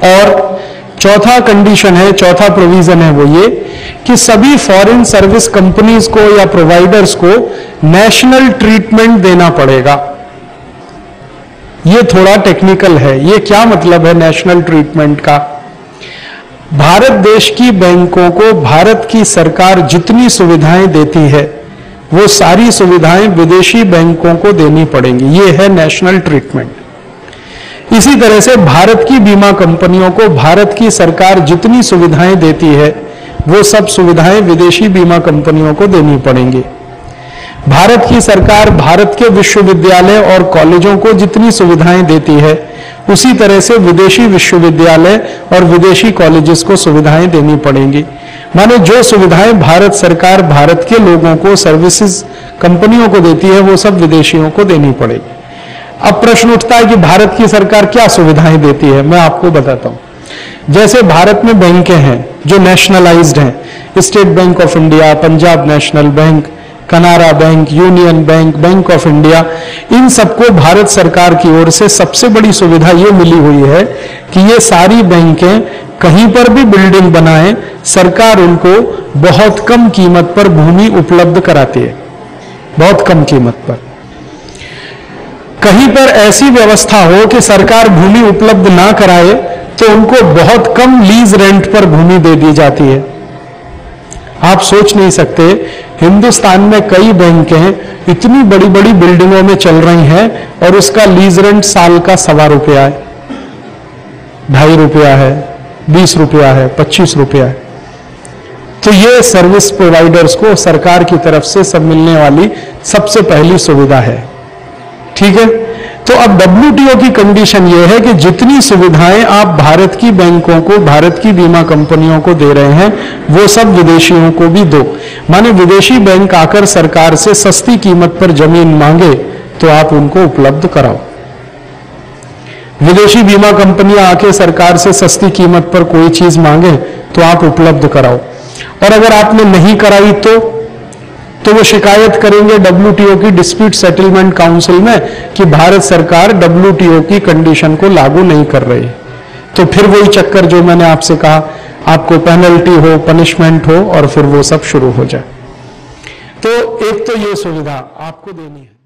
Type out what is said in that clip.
और चौथा कंडीशन है, चौथा प्रोविजन है वो ये कि सभी फॉरेन सर्विस कंपनीज को या प्रोवाइडर्स को नेशनल ट्रीटमेंट देना पड़ेगा। ये थोड़ा टेक्निकल है। ये क्या मतलब है नेशनल ट्रीटमेंट का? भारत देश की बैंकों को भारत की सरकार जितनी सुविधाएं देती है वो सारी सुविधाएं विदेशी बैंकों को देनी पड़ेंगी। ये है नेशनल ट्रीटमेंट। इसी तरह से भारत की बीमा कंपनियों को भारत की सरकार जितनी सुविधाएं देती है वो सब सुविधाएं विदेशी बीमा कंपनियों को देनी पड़ेंगी। भारत की सरकार भारत के विश्वविद्यालय और कॉलेजों को जितनी सुविधाएं देती है उसी तरह से विदेशी विश्वविद्यालय और विदेशी कॉलेजेस को सुविधाएं देनी पड़ेंगी। माने जो सुविधाएं भारत सरकार भारत के लोगों को सर्विसेज कंपनियों को देती है वो सब विदेशियों को देनी पड़ेगी। अब प्रश्न उठता है कि भारत की सरकार क्या सुविधाएं देती है। मैं आपको बताता हूं। जैसे भारत में बैंकें हैं जो नेशनलाइज्ड हैं, State Bank of India, Punjab National Bank, Canara Bank, Union Bank, Bank of India, इन सबको भारत सरकार की ओर से सबसे बड़ी सुविधा ये मिली हुई है कि ये सारी बैंकें कहीं पर भी बिल्डिंग बनाएं, सरकार उनको बहुत कम कीमत पर भूमि उपलब्ध कराती है, बहुत कम कीमत पर। कहीं पर ऐसी व्यवस्था हो कि सरकार भूमि उपलब्ध ना कराए तो उनको बहुत कम लीज रेंट पर भूमि दे दी जाती है। आप सोच नहीं सकते, हिंदुस्तान में कई बैंकें इतनी बड़ी बड़ी बिल्डिंगों में चल रही हैं और उसका लीज रेंट साल का ₹1.25 है, ₹2.5 है, ₹20 है, ₹25 है। तो ये सर्विस प्रोवाइडर्स को सरकार की तरफ से सब मिलने वाली सबसे पहली सुविधा है। ठीक है। तो अब WTO की कंडीशन यह है कि जितनी सुविधाएं आप भारत की बैंकों को, भारत की बीमा कंपनियों को दे रहे हैं वो सब विदेशियों को भी दो। माने विदेशी बैंक आकर सरकार से सस्ती कीमत पर जमीन मांगे तो आप उनको उपलब्ध कराओ। विदेशी बीमा कंपनियां आके सरकार से सस्ती कीमत पर कोई चीज मांगे तो आप उपलब्ध कराओ। और अगर आपने नहीं कराई तो वो शिकायत करेंगे WTO की डिस्प्यूट सेटलमेंट काउंसिल में कि भारत सरकार WTO की कंडीशन को लागू नहीं कर रही। तो फिर वही चक्कर जो मैंने आपसे कहा, आपको पेनल्टी हो, पनिशमेंट हो और फिर वो सब शुरू हो जाए। तो एक तो ये सुविधा आपको देनी है।